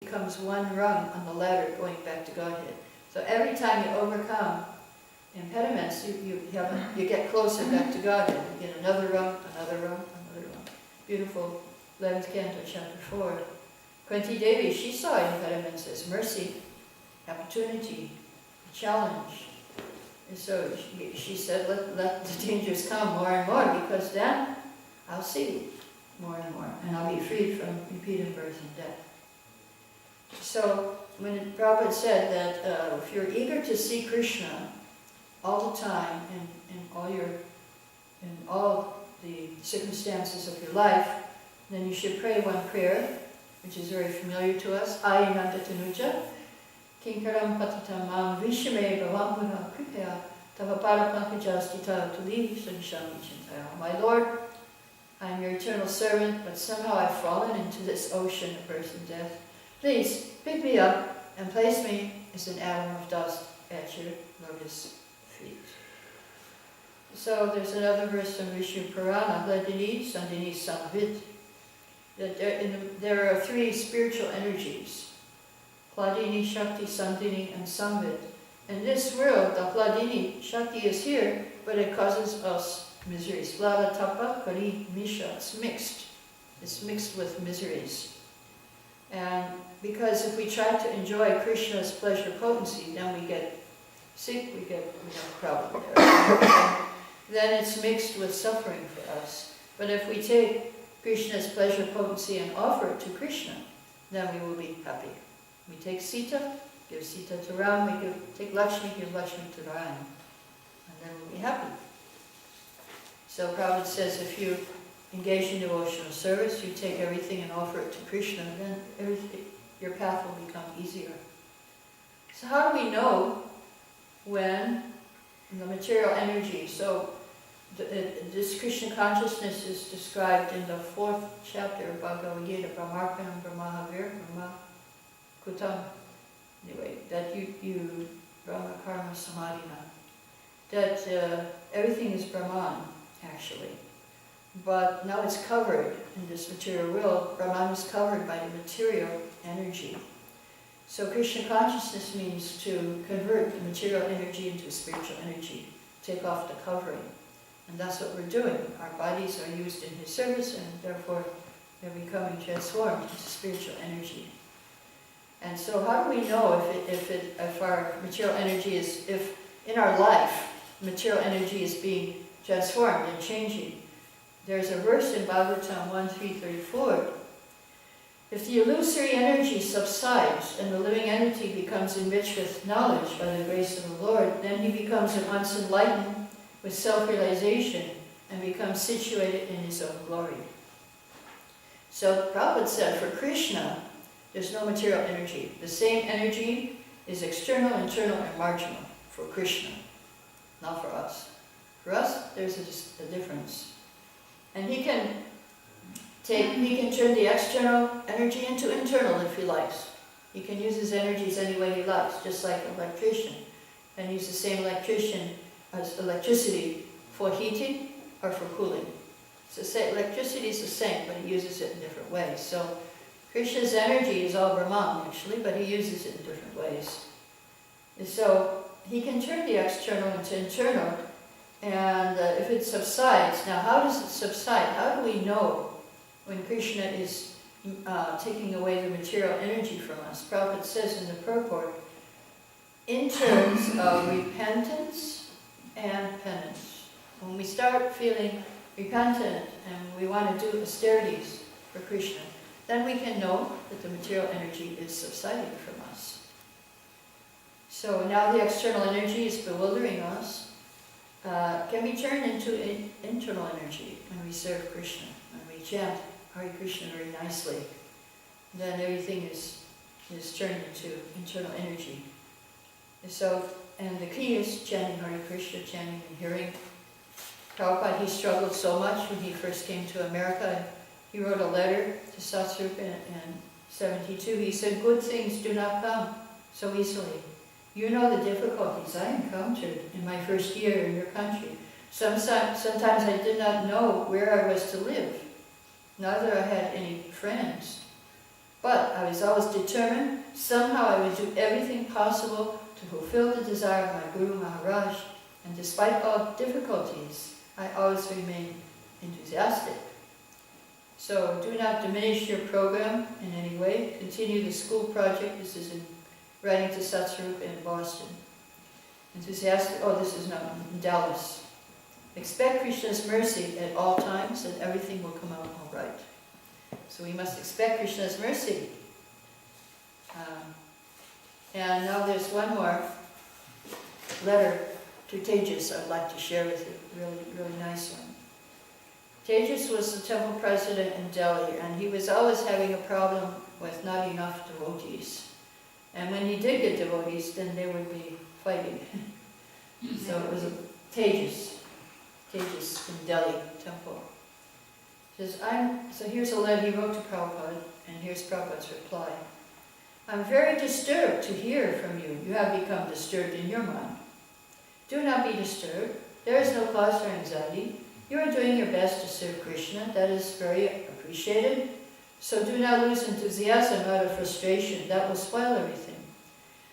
becomes one rung on the ladder going back to Godhead. So every time you overcome impediments, you get closer back to Godhead. You get another rung, another rung, another rung. Beautiful 11th Canto, Chapter 4. Kunti Devi, she saw impediments as mercy, opportunity, a challenge. And so she said, let the dangers come more and more, because then I'll see more and more, and I'll be freed from repeated birth and death. So when Prabhupada said that if you're eager to see Krishna all the time in all the circumstances of your life, then you should pray one prayer, which is very familiar to us. Ayinanda Tanuja, Kinkaram Patatam Mam Vishame Bhavampuna Kripaya Tavapara Pankajastita Tuli Sanshami Chintaya. My Lord, I am your eternal servant, but somehow I've fallen into this ocean of birth and death. Please pick me up and place me as an atom of dust at your lotus feet. So there's another verse from Vishnu Purana, Hladini, Sandini, Samvit, that there are three spiritual energies, Hladini, Shakti, Sandini, and Samvit. In this world, the Hladini, Shakti is here, but it causes us miseries. Vlada, Tapa, Kari, Misha, it's mixed. It's mixed with miseries. And because if we try to enjoy Krishna's pleasure potency, then we get sick, we have a problem there. Then it's mixed with suffering for us. But if we take Krishna's pleasure potency and offer it to Krishna, then we will be happy. We take Sita, give Sita to Ram, we take Lakshmi, give Lakshmi to Ram, and then we'll be happy. So Prabhupada says if you engage in devotional service, you take everything and offer it to Krishna, then your path will become easier. So how do we know when the material energy, so this Krishna consciousness is described in the 4th chapter of Bhagavad Gita, Brahmarpanam, Brahmahavir, Brahma Kutam, anyway, that you Brahma Karma Samadhina, that everything is Brahman, actually. But now it's covered in this material world. Brahman is covered by the material energy. So Krishna consciousness means to convert the material energy into spiritual energy, take off the covering. And that's what we're doing. Our bodies are used in His service, and therefore they're becoming transformed into spiritual energy. And so how do we know if our material energy is, if in our life material energy is being transformed and changing? There's a verse in Bhagavatam 1.3.34. If the illusory energy subsides and the living entity becomes enriched with knowledge by the grace of the Lord, then he becomes at once enlightened with self-realization and becomes situated in his own glory. So Prabhupada said for Krishna, there's no material energy. The same energy is external, internal, and marginal for Krishna, not for us. For us, there's a difference. And he can turn the external energy into internal if he likes. He can use his energies any way he likes, just like an electrician. And use the same electricity for heating or for cooling. So electricity is the same, but he uses it in different ways. So Krishna's energy is all Brahman, actually, but he uses it in different ways. And so he can turn the external into internal, and if it subsides, now how does it subside? How do we know when Krishna is taking away the material energy from us? Prabhupada says in the purport, in terms of repentance and penance. When we start feeling repentant and we want to do austerities for Krishna, then we can know that the material energy is subsiding from us. So now the external energy is bewildering us. Can be turned into internal energy when we serve Krishna, when we chant Hare Krishna very nicely. Then everything is turned into internal energy. And the key is chanting Hare Krishna, chanting and hearing. Prabhupada, he struggled so much when he first came to America. He wrote a letter to Satsrupa in 72. He said, good things do not come so easily. You know the difficulties I encountered in my first year in your country. Sometimes I did not know where I was to live. Neither I had any friends. But I was always determined, somehow I would do everything possible to fulfill the desire of my Guru Maharaj, and despite all difficulties, I always remained enthusiastic. So do not diminish your program in any way. Continue the school project. This is in writing to Satsvarupa in Boston. Enthusiastic, this is not in Dallas. Expect Krishna's mercy at all times and everything will come out all right. So we must expect Krishna's mercy. And now there's one more letter to Tejas I'd like to share with you. Really, really nice one. Tejas was the temple president in Delhi, and he was always having a problem with not enough devotees. And when he did get devotees, then they would be fighting. So it was Tejas in Delhi temple. Says, so here's a letter he wrote to Prabhupada, and here's Prabhupada's reply. I'm very disturbed to hear from you. You have become disturbed in your mind. Do not be disturbed. There is no cause for anxiety. You are doing your best to serve Krishna. That is very appreciated. So do not lose enthusiasm out of frustration. That will spoil everything.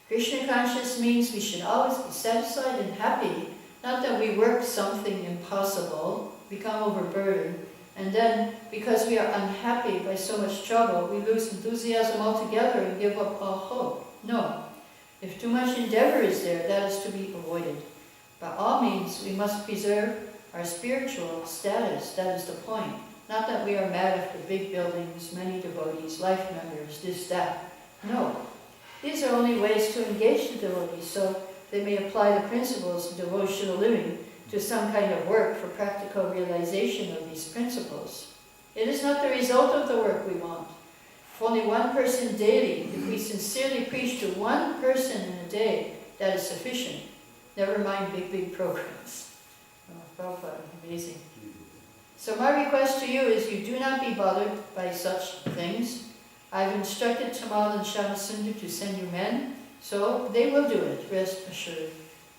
Krishna conscious means we should always be satisfied and happy. Not that we work something impossible, become overburdened, and then, because we are unhappy by so much trouble, we lose enthusiasm altogether and give up all hope. No. If too much endeavor is there, that is to be avoided. By all means, we must preserve our spiritual status. That is the point. Not that we are mad after big buildings, many devotees, life members, this, that. No. These are only ways to engage the devotees, so they may apply the principles of devotional living to some kind of work for practical realization of these principles. It is not the result of the work we want. If only one person daily, if we sincerely preach to one person in a day, that is sufficient. Never mind big programs. Oh, Prabhupada, amazing. So my request to you is you do not be bothered by such things. I've instructed Tamal and Shamasundar to send you men, so they will do it, rest assured.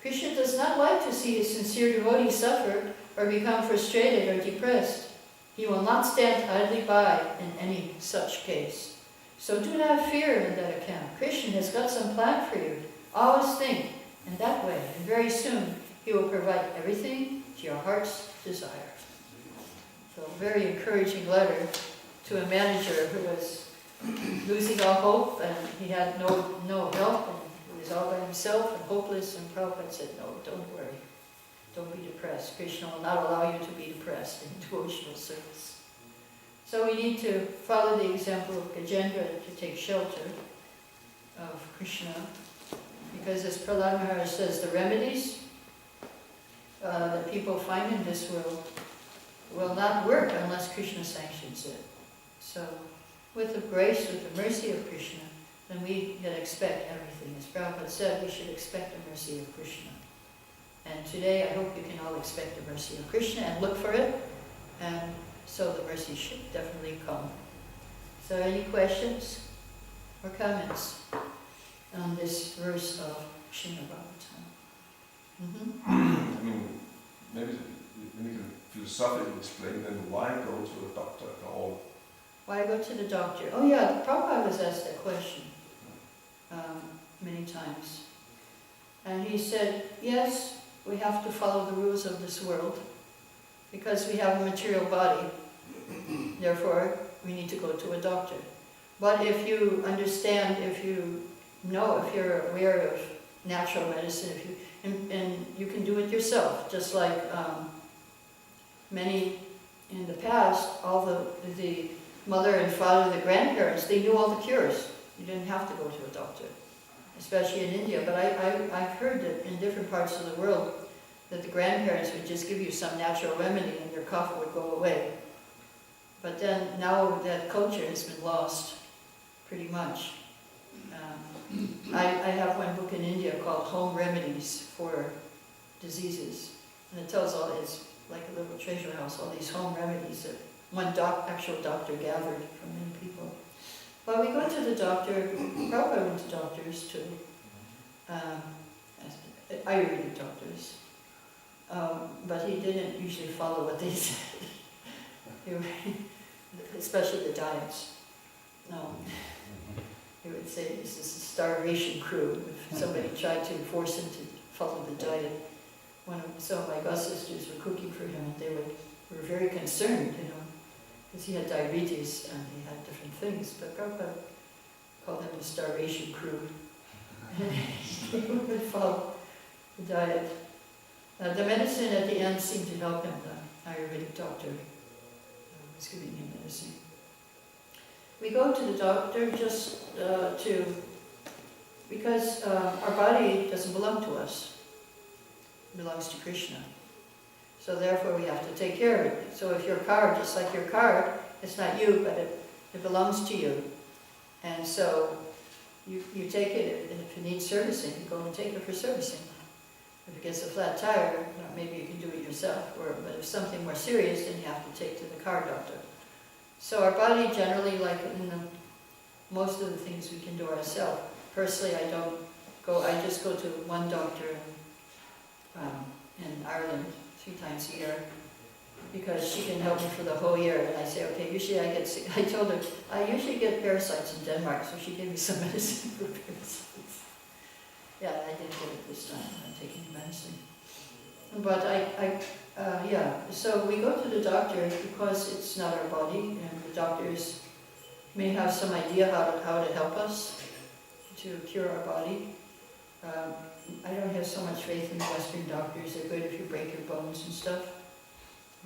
Krishna does not like to see his sincere devotee suffer or become frustrated or depressed. He will not stand idly by in any such case. So do not fear on that account. Krishna has got some plan for you. Always think in that way, and very soon he will provide everything to your heart's desire. So a very encouraging letter to a manager who was losing all hope, and he had no help, and he was all by himself and hopeless, and Prabhupada said, no, don't worry. Don't be depressed. Krishna will not allow you to be depressed in devotional service. So we need to follow the example of Gajendra to take shelter of Krishna, because as Prahlad Maharaj says, the remedies that people find in this world will not work unless Krishna sanctions it. So with the grace, with the mercy of Krishna, then we can expect everything. As Prabhupada said, we should expect the mercy of Krishna. And today I hope you can all expect the mercy of Krishna and look for it, and so the mercy should definitely come. So any questions or comments on this verse of Srimad Bhagavatam? I mean, maybe we need to philosophically explain then why go to a doctor at all? Why go to the doctor? Oh yeah, Prabhupada was asked that question many times. And he said, yes, we have to follow the rules of this world because we have a material body. Therefore, we need to go to a doctor. But if you understand, if you know, if you're aware of natural medicine, and you can do it yourself, just like many in the past, all the mother and father, the grandparents, they knew all the cures. You didn't have to go to a doctor, especially in India. But I've heard that in different parts of the world that the grandparents would just give you some natural remedy and your cough would go away. But then now that culture has been lost, pretty much. I have one book in India called Home Remedies for Diseases, and it tells all, it's like a little treasure house, all these home remedies that one actual doctor gathered from many people. Well, we go to the doctor, Prabhupada went to doctors too, Ayurvedic doctors, but he didn't usually follow what they said, especially the diets. No. He would say this is a starvation crew. If somebody tried to force him to follow the diet, some of my god sisters were cooking for him, and they were very concerned, because he had diabetes and he had different things. But Prabhupada called them the starvation crew. He would follow the diet. The medicine at the end seemed to help him. The Ayurvedic doctor was giving him medicine. We go to the doctor just because our body doesn't belong to us. It belongs to Krishna. So therefore we have to take care of it. So if your car, just like your car, it's not you, but it belongs to you. And so you take it, and if it needs servicing, you go and take it for servicing. If it gets a flat tire, maybe you can do it yourself. But if something more serious, then you have to take to the car doctor. So our body generally, like in most of the things we can do ourselves. Personally, I just go to one doctor in Ireland 3 times a year, because she can help me for the whole year. And I say, okay, usually I get sick. I told her, I usually get parasites in Denmark, so she gave me some medicine for parasites. Yeah, I didn't get it this time. I'm taking medicine. But so we go to the doctor because it's not our body, and the doctors may have some idea how to help us to cure our body. I don't have so much faith in the Western doctors. They're good if you break your bones and stuff.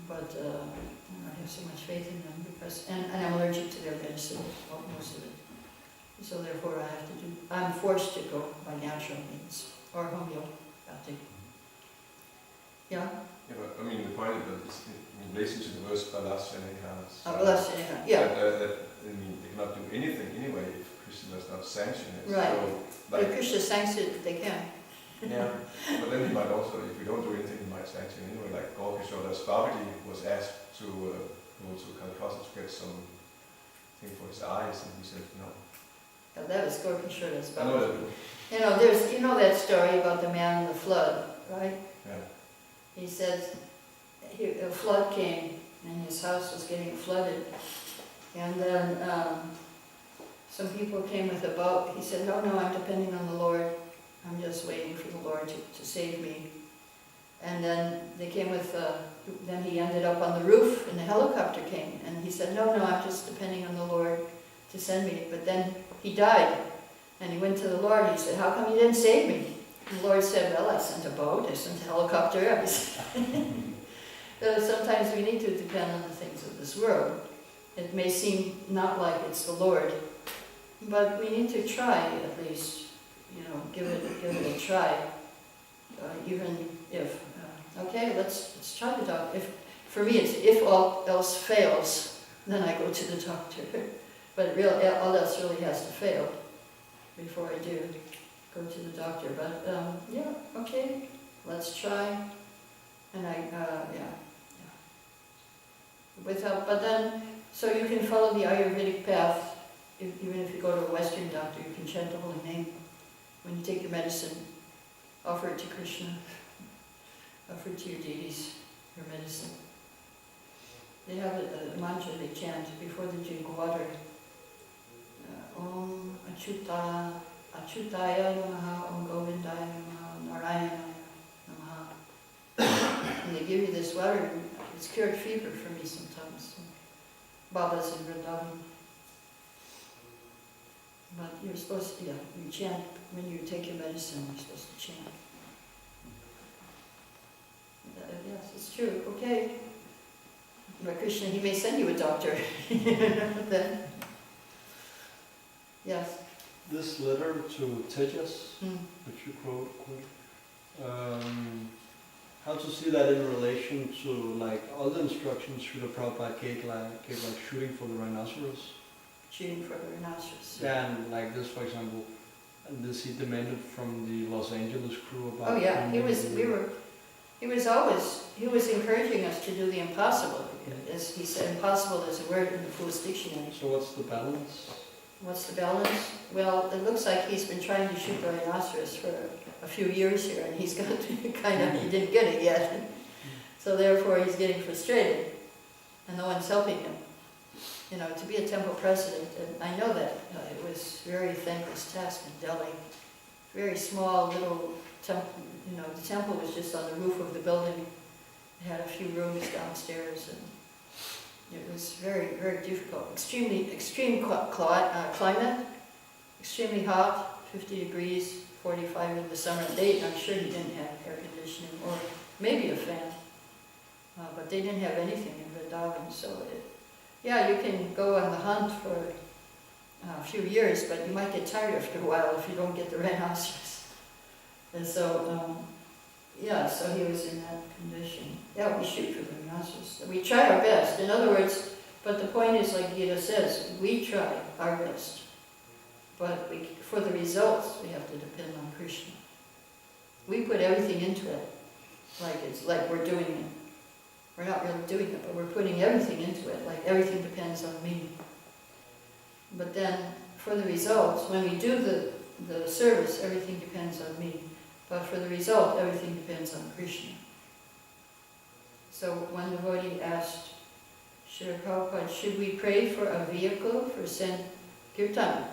But I don't have so much faith in them and I'm allergic to their medicine, most of it. So therefore I'm forced to go by natural means, or homeopathic. Yeah? Yeah, but I mean, the point is that it's in relation to the verse Balasyaneha. Yeah. I mean, they cannot do anything anyway if Krishna does not sanction it. Right. So, But if Krishna sanctions it, they can. Yeah, but then he might also, if we don't do anything, he might sanction anyway. Like Gaurkishoda's Babaji was asked to go to Calcutta to get some thing for his eyes, and he said no. Yeah, that was Gaurkishoda's I know Babaji. that. You know that story about the man in the flood, right? Yeah. He says a flood came and his house was getting flooded, and then some people came with a boat. He said, no, I'm depending on the Lord. I'm just waiting for the Lord to save me. And then they came with, then he ended up on the roof and the helicopter came, and he said, no, I'm just depending on the Lord to send me. But then he died, and he went to the Lord. He said, how come you didn't save me? And the Lord said, well, I sent a boat, I sent a helicopter. So sometimes we need to depend on the things of this world. It may seem not like it's the Lord, but we need to try at least, give it a try. Even if, okay, let's try the doctor. For me, it's if all else fails, then I go to the doctor. But all else really has to fail before I do go to the doctor. But okay, let's try. And but then, so you can follow the Ayurvedic path. Even if you go to a Western doctor, you can chant the holy name. When you take your medicine, offer it to Krishna, offer it to your deities, your medicine. They have a mantra they chant before they drink water. Om Achyutaya Namaha, Om Govindaya Namaha, Narayana Namaha. And they give you this water, and it's cured fever for me sometimes. Baba's in Vrindavan. But you're supposed to, you chant when you take your medicine, you're supposed to chant. Yes, it's true, okay. But Krishna, he may send you a doctor. Then, yes. This letter to Tejas, which you quote, how to see that in relation to like other instructions Srila Prabhupada gave like shooting for the rhinoceros? Shooting for the rhinoceros. Yeah, and like this, for example, and this he demanded from the Los Angeles crew about. Oh yeah, he was encouraging us to do the impossible. As he said, impossible is a word in the Fool's Dictionary. So what's the balance? What's the balance? Well, it looks like he's been trying to shoot the rhinoceros for a few years here, and he's got he didn't get it yet. So therefore he's getting frustrated, and no one's helping him. to be a temple president, and I know that it was a very thankless task in Delhi. Very small little temple, the temple was just on the roof of the building. It had a few rooms downstairs, and it was very, very difficult. Extreme climate, extremely hot, 50 degrees, 45 in the summer. I'm sure he didn't have air conditioning, or maybe a fan, but they didn't have anything in Vrindavan, so you can go on the hunt for a few years, but you might get tired after a while if you don't get the rhinoceros. And so, so he was in that condition. Yeah, we shoot for the rhinoceros. We try our best. In other words, but the point is, like Gita says, we try our best. But for the results, we have to depend on Krishna. We put everything into it, it's like we're doing it. We're not really doing it, but we're putting everything into it, like everything depends on me. But then, for the results, when we do the service, everything depends on me. But for the result, everything depends on Krishna. So when the devotee asked Srila Prabhupada, should we pray for a vehicle for Sankirtan?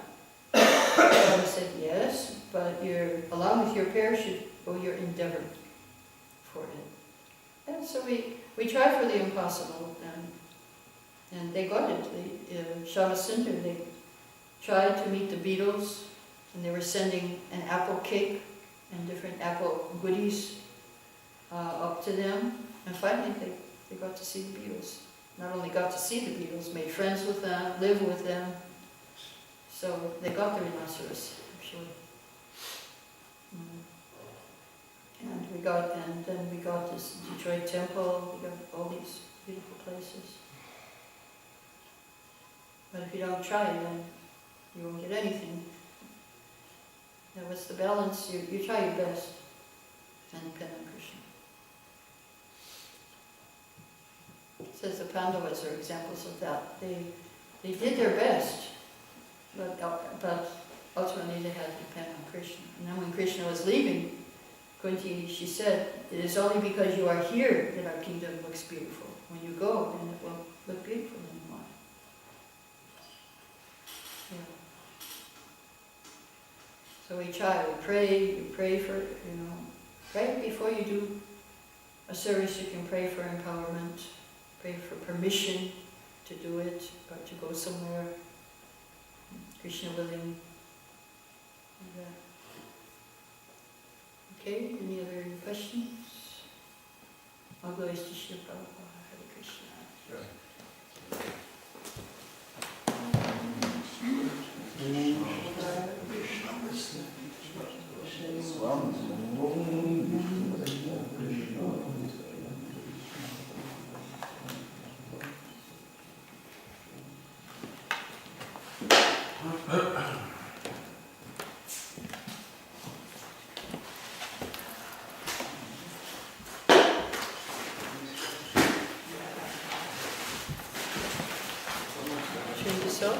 Prabhupada said yes, but along with your prayer should go your endeavor for it. And so we try for the impossible, and they got it. Shama Center, they tried to meet the Beatles, and they were sending an apple cake and different apple goodies up to them. And finally, they got to see the Beatles. Not only got to see the Beatles, made friends with them, lived with them. So they got the rhinoceros, actually. And then we got this Detroit temple. We got all these beautiful places. But if you don't try, then you won't get anything. Now, what's the balance? You try your best and depend on Krishna. It says the Pandavas are examples of that. They did their best, but ultimately they had to depend on Krishna. And then when Krishna was leaving, Kunti, she said, it is only because you are here that our kingdom looks beautiful. When you go, then it won't look beautiful anymore. Yeah. So we try, we pray for, right before you do a service, you can pray for empowerment, pray for permission to do it, or to go somewhere, Krishna willing. Okay, any other questions? All glories to Srila Prabhupada, Hare Krishna. Change this up?